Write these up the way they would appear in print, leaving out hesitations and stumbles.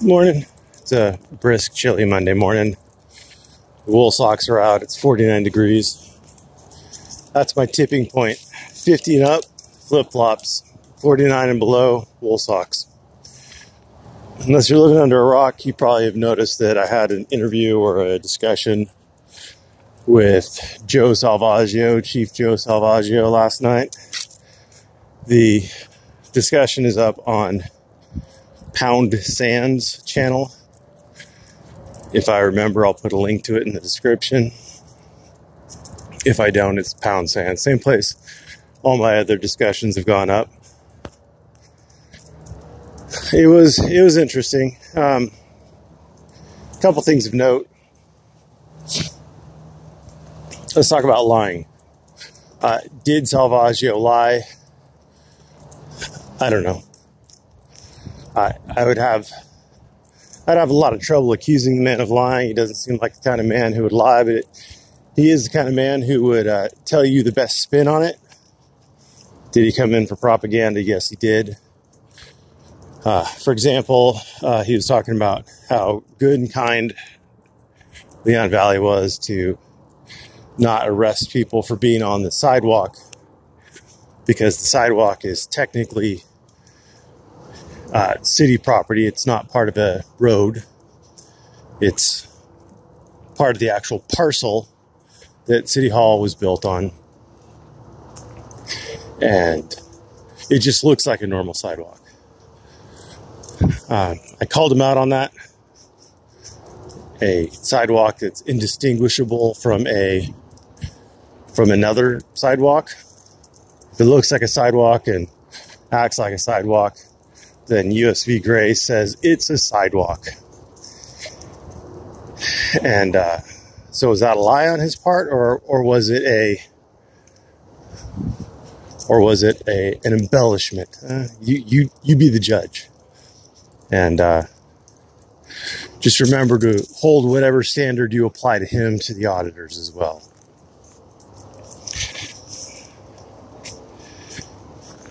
Morning. It's a brisk, chilly Monday morning. The wool socks are out. It's 49 degrees. That's my tipping point. 50 and up, flip-flops. 49 and below, wool socks. Unless you're living under a rock, you probably have noticed that I had an interview or a discussion with Joe Salvaggio, Chief Joe Salvaggio, last night. The discussion is up on Pound Sand's channel. If I remember, I'll put a link to it in the description. If I don't, it's Pound Sand. Same place all my other discussions have gone up. It was interesting. A couple things of note. Let's talk about lying. Did Salvaggio lie? I don't know. I'd have a lot of trouble accusing the man of lying. He doesn't seem like the kind of man who would lie, but he is the kind of man who would tell you the best spin on it. Did he come in for propaganda? Yes, he did. For example, he was talking about how good and kind Leon Valley was to not arrest people for being on the sidewalk, because the sidewalk is technically city property. It's not part of a road. It's part of the actual parcel that City Hall was built on. And it just looks like a normal sidewalk. I called him out on that. A sidewalk that's indistinguishable from another sidewalk. If it looks like a sidewalk and acts like a sidewalk, then USV Gray says it's a sidewalk. And so was that a lie on his part, or was it an embellishment? You be the judge. And just remember to hold whatever standard you apply to him to the auditors as well.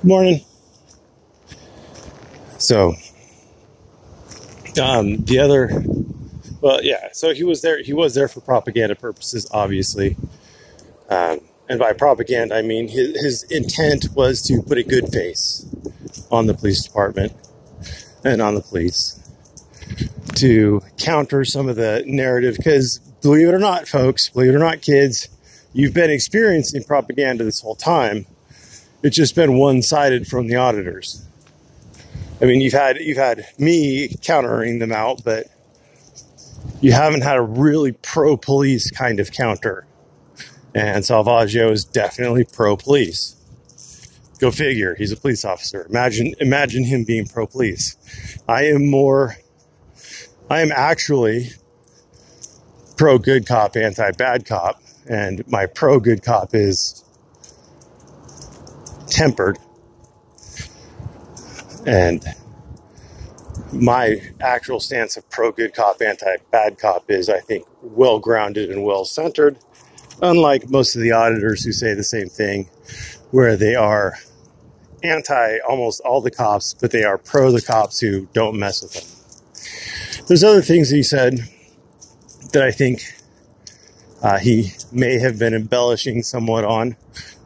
Morning. So, so he was there for propaganda purposes, obviously. And by propaganda, I mean his intent was to put a good face on the police department and on the police, to counter some of the narrative. Because believe it or not, folks, believe it or not, kids, you've been experiencing propaganda this whole time. It's just been one-sided from the auditors. I mean, you've had me countering them out, but you haven't had a really pro-police kind of counter. And Salvaggio is definitely pro-police. Go figure. He's a police officer. Imagine him being pro-police. I am actually pro-good cop, anti-bad cop. And my pro-good cop is tempered. And my actual stance of pro-good cop, anti-bad cop is, I think, well-grounded and well-centered. Unlike most of the auditors who say the same thing, where they are anti almost all the cops, but they are pro the cops who don't mess with them. There's other things he said that I think he may have been embellishing somewhat on,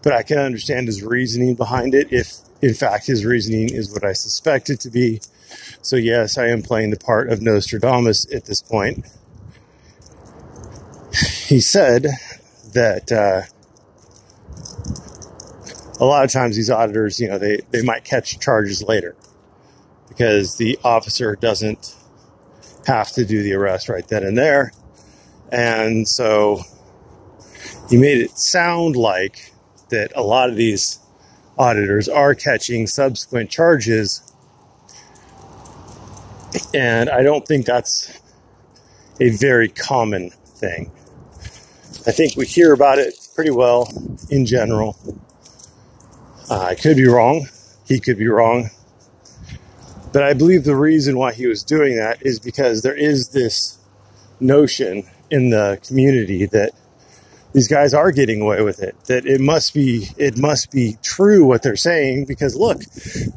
but I can understand his reasoning behind it, if in fact his reasoning is what I suspect it to be. So yes, I am playing the part of Nostradamus at this point. He said that a lot of times these auditors, they might catch charges later because the officer doesn't have to do the arrest right then and there. And so he made it sound like that a lot of these auditors are catching subsequent charges. And I don't think that's a very common thing. I think we hear about it pretty well in general. I could be wrong. He could be wrong. But I believe the reason why he was doing that is because there is this notion in the community that these guys are getting away with it, that it must be true what they're saying, because look,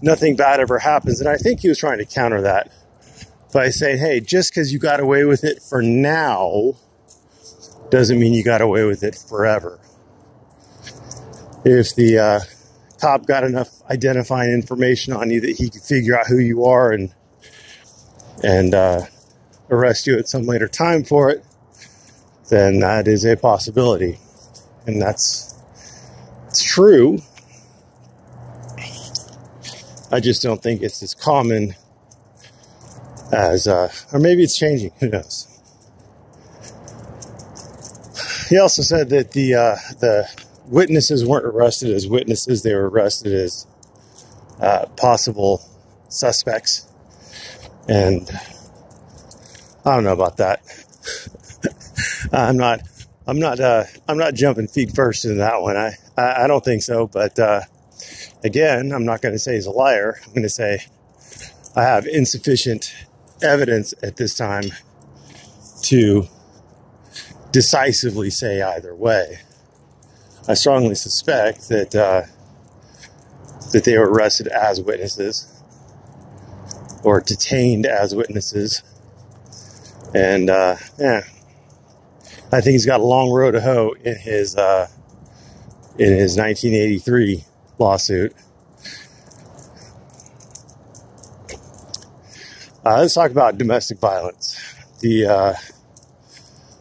nothing bad ever happens. And I think he was trying to counter that by saying, hey, just because you got away with it for now doesn't mean you got away with it forever. If the cop got enough identifying information on you that he could figure out who you are and arrest you at some later time for it, then that is a possibility. And it's true. I just don't think it's as common as, or maybe it's changing, who knows. He also said that the witnesses weren't arrested as witnesses, they were arrested as possible suspects. And I don't know about that. I'm not jumping feet first in that one. I don't think so. But again, I'm not going to say he's a liar. I'm going to say I have insufficient evidence at this time to decisively say either way. I strongly suspect that that they were arrested as witnesses or detained as witnesses, and yeah. I think he's got a long road to hoe in his 1983 lawsuit. Let's talk about domestic violence.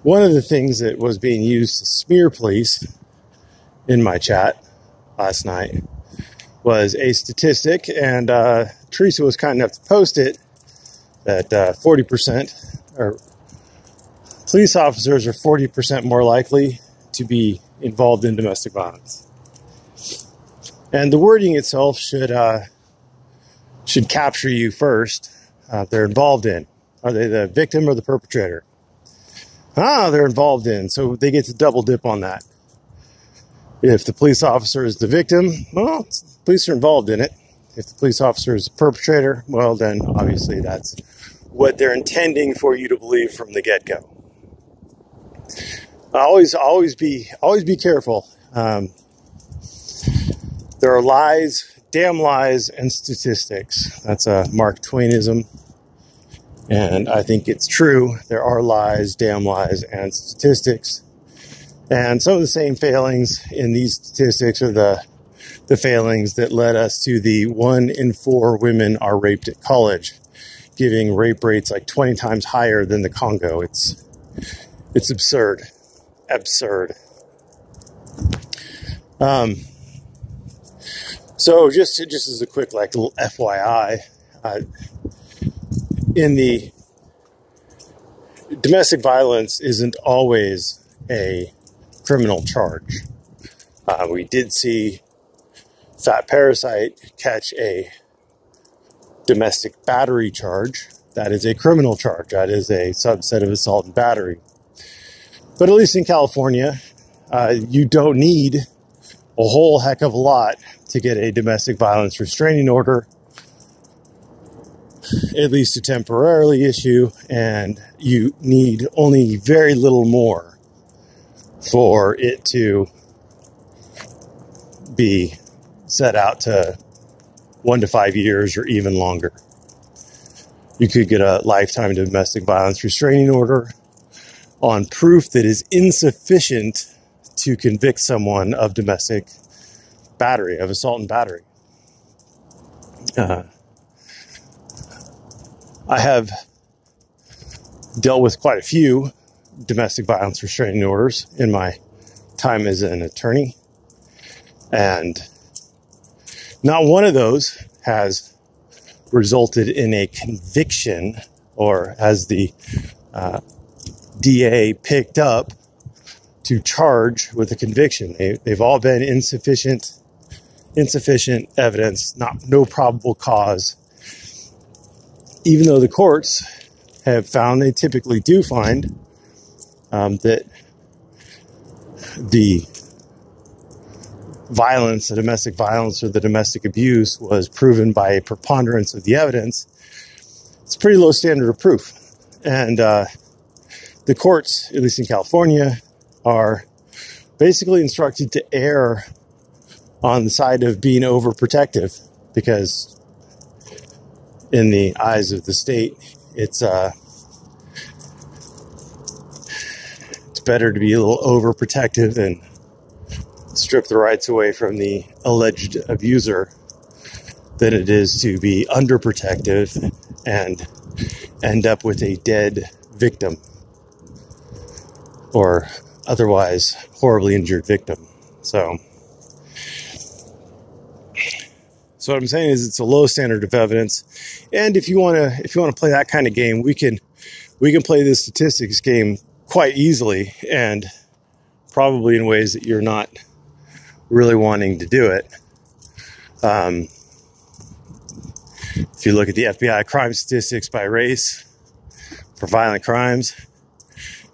One of the things that was being used to smear police in my chat last night was a statistic, and Teresa was kind enough to post it, that 40% or police officers are 40% more likely to be involved in domestic violence. And the wording itself should capture you first. They're involved in. Are they the victim or the perpetrator? They're involved in. So they get to double dip on that. If the police officer is the victim, well, police are involved in it. If the police officer is the perpetrator, well, then obviously that's what they're intending for you to believe from the get-go. Always be careful. There are lies, damn lies, and statistics. That's a Mark Twainism, and I think it's true. There are lies, damn lies, and statistics. And some of the same failings in these statistics are the failings that led us to the 1 in 4 women are raped at college, giving rape rates like 20 times higher than the Congo. It's absurd. Absurd. So just as a quick little FYI, in the domestic violence isn't always a criminal charge. We did see Fat Parasite catch a domestic battery charge. That is a criminal charge. That is a subset of assault and battery. But at least in California, you don't need a whole heck of a lot to get a domestic violence restraining order, at least to temporarily issue, and you need only very little more for it to be set out to 1 to 5 years or even longer. You could get a lifetime domestic violence restraining order on proof that is insufficient to convict someone of domestic battery, of assault and battery. I have dealt with quite a few domestic violence restraining orders in my time as an attorney, and not one of those has resulted in a conviction or has the DA picked up to charge with a conviction. They've all been insufficient evidence, no probable cause, even though the courts have found, they typically do find, that the violence, the domestic violence or the domestic abuse was proven by a preponderance of the evidence. It's a pretty low standard of proof. And the courts, at least in California, are basically instructed to err on the side of being overprotective, because in the eyes of the state, It's better to be a little overprotective and strip the rights away from the alleged abuser than it is to be underprotective and end up with a dead victim or otherwise horribly injured victim. So what I'm saying is it's a low standard of evidence, and if you want to play that kind of game, we can play this statistics game quite easily, and probably in ways that you're not really wanting to do it. If you look at the FBI crime statistics by race for violent crimes,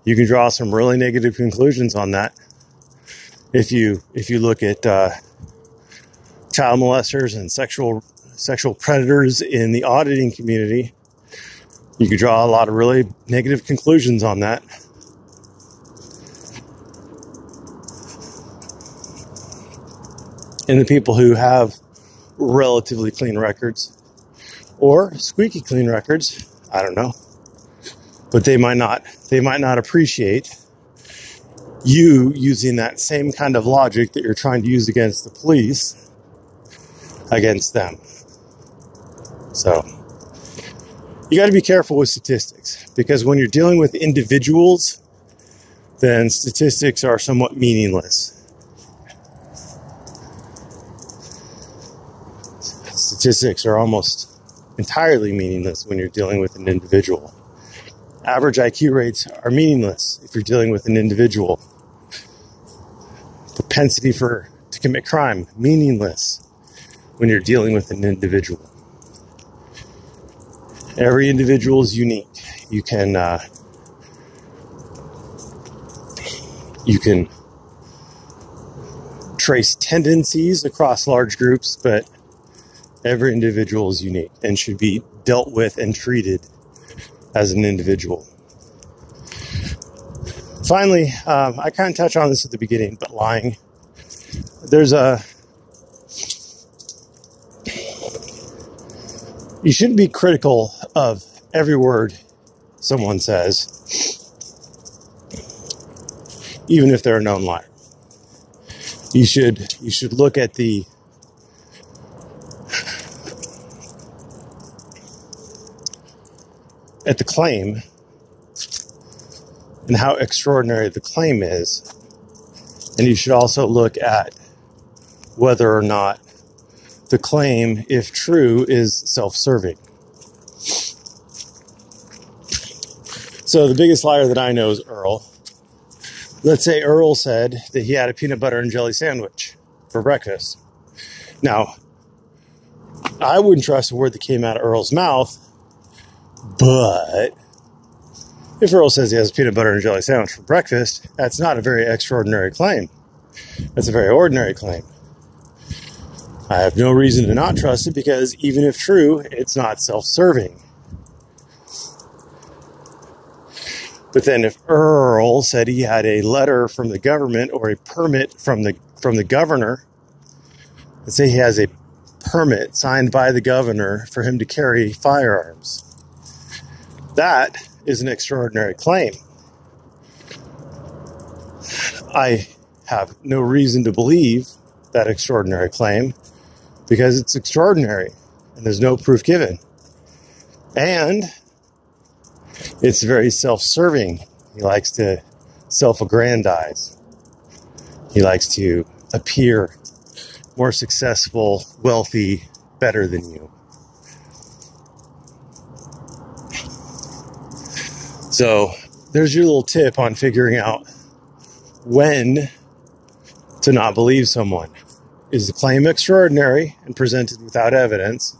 you can draw some really negative conclusions on that. If you look at child molesters and sexual predators in the auditing community, you can draw a lot of really negative conclusions on that. And the people who have relatively clean records or squeaky clean records, I don't know, but they might not appreciate you using that same kind of logic that you're trying to use against the police against them. So you got to be careful with statistics, because when you're dealing with individuals, then statistics are somewhat meaningless. Statistics are almost entirely meaningless when you're dealing with an individual. Average IQ rates are meaningless if you're dealing with an individual. Propensity to commit crime, meaningless when you're dealing with an individual. Every individual is unique. You can trace tendencies across large groups, but every individual is unique and should be dealt with and treated as an individual. Finally, I kind of touched on this at the beginning, but lying. You shouldn't be critical of every word someone says, even if they're a known liar. You should look at the claim and how extraordinary the claim is. And you should also look at whether or not the claim, if true, is self-serving. So the biggest liar that I know is Earl. Let's say Earl said that he had a peanut butter and jelly sandwich for breakfast. Now, I wouldn't trust a word that came out of Earl's mouth, but if Earl says he has a peanut butter and jelly sandwich for breakfast, that's not a very extraordinary claim. That's a very ordinary claim. I have no reason to not trust it, because even if true, it's not self-serving. But then if Earl said he had a letter from the government or a permit from the governor, let's say he has a permit signed by the governor for him to carry firearms, that is an extraordinary claim. I have no reason to believe that extraordinary claim, because it's extraordinary and there's no proof given. And it's very self-serving. He likes to self-aggrandize. He likes to appear more successful, wealthy, better than you. So there's your little tip on figuring out when to not believe someone. Is the claim extraordinary and presented without evidence?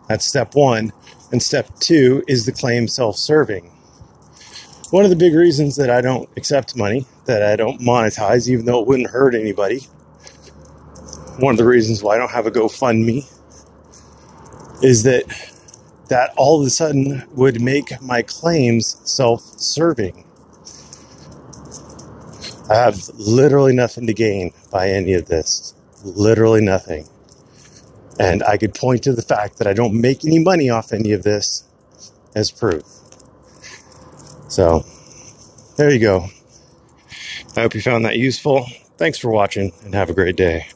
That's step one. And step two, is the claim self-serving? One of the big reasons that I don't accept money, that I don't monetize, even though it wouldn't hurt anybody, one of the reasons why I don't have a GoFundMe, is that all of a sudden would make my claims self-serving. I have literally nothing to gain by any of this. Literally nothing. And I could point to the fact that I don't make any money off any of this, as proof. So, there you go. I hope you found that useful. Thanks for watching and have a great day.